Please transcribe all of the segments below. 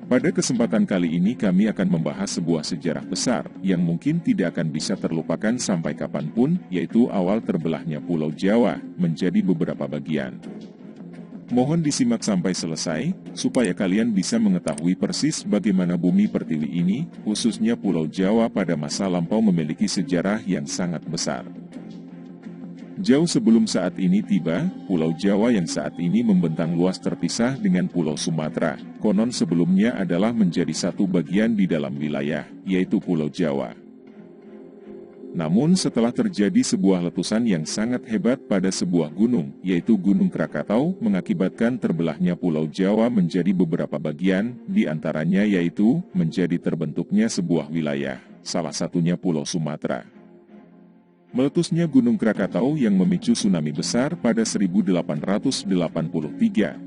Pada kesempatan kali ini kami akan membahas sebuah sejarah besar yang mungkin tidak akan bisa terlupakan sampai kapanpun, yaitu awal terbelahnya Pulau Jawa menjadi beberapa bagian. Mohon disimak sampai selesai, supaya kalian bisa mengetahui persis bagaimana bumi pertiwi ini, khususnya Pulau Jawa pada masa lampau memiliki sejarah yang sangat besar. Jauh sebelum saat ini tiba, Pulau Jawa yang saat ini membentang luas terpisah dengan Pulau Sumatera, konon sebelumnya adalah menjadi satu bagian di dalam wilayah, yaitu Pulau Jawa. Namun setelah terjadi sebuah letusan yang sangat hebat pada sebuah gunung, yaitu Gunung Krakatau, mengakibatkan terbelahnya Pulau Jawa menjadi beberapa bagian, di antaranya yaitu menjadi terbentuknya sebuah wilayah, salah satunya Pulau Sumatera. Meletusnya Gunung Krakatau yang memicu tsunami besar pada 1883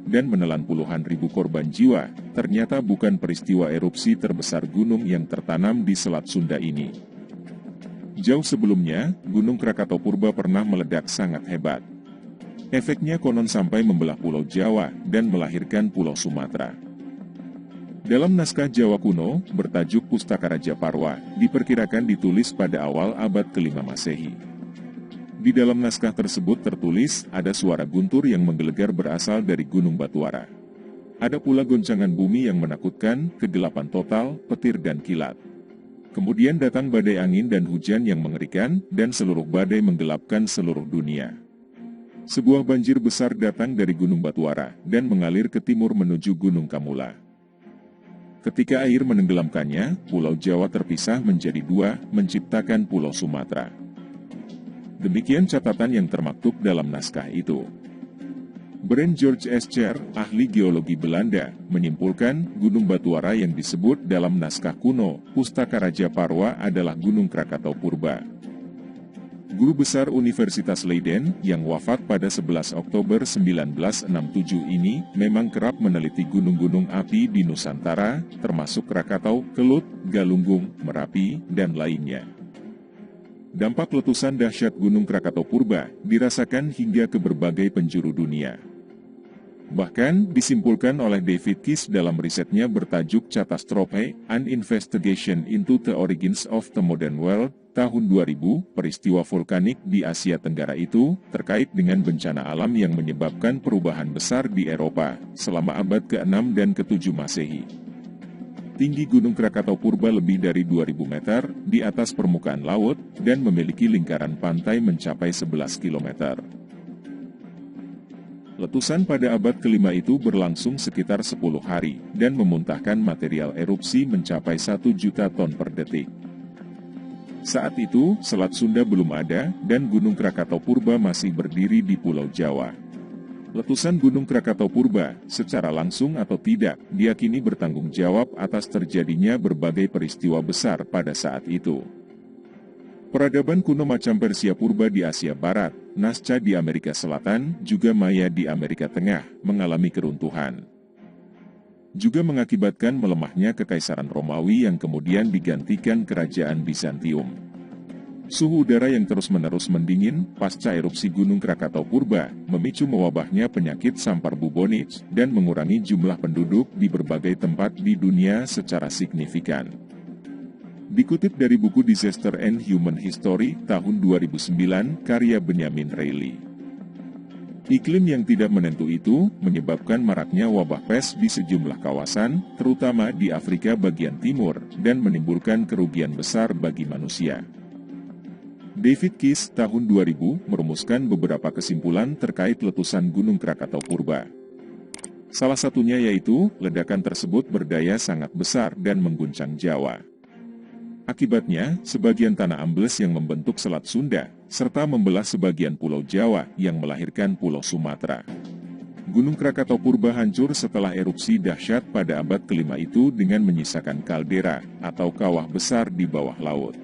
dan menelan puluhan ribu korban jiwa, ternyata bukan peristiwa erupsi terbesar gunung yang tertanam di Selat Sunda ini. Jauh sebelumnya, Gunung Krakatau purba pernah meledak sangat hebat. Efeknya konon sampai membelah Pulau Jawa dan melahirkan Pulau Sumatera. Dalam naskah Jawa kuno, bertajuk Pustaka Raja Parwa, diperkirakan ditulis pada awal abad ke-5 Masehi. Di dalam naskah tersebut tertulis, ada suara guntur yang menggelegar berasal dari Gunung Batuara. Ada pula goncangan bumi yang menakutkan, kegelapan total, petir dan kilat. Kemudian datang badai angin dan hujan yang mengerikan, dan seluruh badai menggelapkan seluruh dunia. Sebuah banjir besar datang dari Gunung Batuara, dan mengalir ke timur menuju Gunung Kamula. Ketika air menenggelamkannya, Pulau Jawa terpisah menjadi dua, menciptakan Pulau Sumatera. Demikian catatan yang termaktub dalam naskah itu. Brand George Escher, ahli geologi Belanda, menyimpulkan Gunung Batuara yang disebut dalam naskah kuno, Pustaka Raja Parwa adalah Gunung Krakatau purba. Guru besar Universitas Leiden, yang wafat pada 11 Oktober 1967 ini, memang kerap meneliti gunung-gunung api di Nusantara, termasuk Krakatau, Kelut, Galunggung, Merapi, dan lainnya. Dampak letusan dahsyat Gunung Krakatau purba dirasakan hingga ke berbagai penjuru dunia. Bahkan, disimpulkan oleh David Kiss dalam risetnya bertajuk Catastrophe, An Investigation into the Origins of the Modern World, tahun 2000, peristiwa vulkanik di Asia Tenggara itu, terkait dengan bencana alam yang menyebabkan perubahan besar di Eropa, selama abad ke-6 dan ke-7 Masehi. Tinggi Gunung Krakatau purba lebih dari 2000 meter, di atas permukaan laut, dan memiliki lingkaran pantai mencapai 11 km. Letusan pada abad ke-5 itu berlangsung sekitar 10 hari, dan memuntahkan material erupsi mencapai 1 juta ton per detik. Saat itu, Selat Sunda belum ada, dan Gunung Krakatau purba masih berdiri di Pulau Jawa. Letusan Gunung Krakatau purba, secara langsung atau tidak, diyakini bertanggung jawab atas terjadinya berbagai peristiwa besar pada saat itu. Peradaban kuno macam Persia purba di Asia Barat, Nasca di Amerika Selatan, juga Maya di Amerika Tengah, mengalami keruntuhan. Juga mengakibatkan melemahnya Kekaisaran Romawi yang kemudian digantikan Kerajaan Bizantium. Suhu udara yang terus-menerus mendingin pasca erupsi Gunung Krakatau purba, memicu mewabahnya penyakit sampar bubonic, dan mengurangi jumlah penduduk di berbagai tempat di dunia secara signifikan. Dikutip dari buku Disaster and Human History, tahun 2009, karya Benjamin Reilly. Iklim yang tidak menentu itu, menyebabkan maraknya wabah pes di sejumlah kawasan, terutama di Afrika bagian timur, dan menimbulkan kerugian besar bagi manusia. David Kiss, tahun 2000, merumuskan beberapa kesimpulan terkait letusan Gunung Krakatau purba. Salah satunya yaitu, ledakan tersebut berdaya sangat besar dan mengguncang Jawa. Akibatnya, sebagian tanah ambles yang membentuk Selat Sunda, serta membelah sebagian Pulau Jawa yang melahirkan Pulau Sumatera. Gunung Krakatau purba hancur setelah erupsi dahsyat pada abad ke-5 itu dengan menyisakan kaldera, atau kawah besar di bawah laut.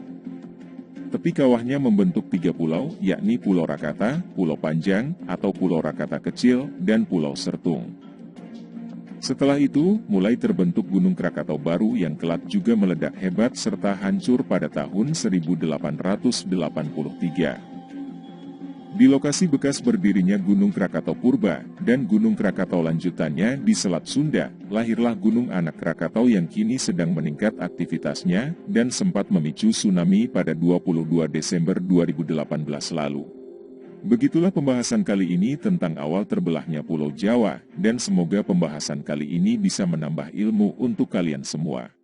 Tepi kawahnya membentuk 3 pulau, yakni Pulau Rakata, Pulau Panjang, atau Pulau Rakata Kecil, dan Pulau Sertung. Setelah itu, mulai terbentuk Gunung Krakatau baru yang kelak juga meledak hebat serta hancur pada tahun 1883. Di lokasi bekas berdirinya Gunung Krakatau Purba dan Gunung Krakatau lanjutannya di Selat Sunda, lahirlah Gunung Anak Krakatau yang kini sedang meningkat aktivitasnya dan sempat memicu tsunami pada 22 Desember 2018 lalu. Begitulah pembahasan kali ini tentang awal terbelahnya Pulau Jawa, dan semoga pembahasan kali ini bisa menambah ilmu untuk kalian semua.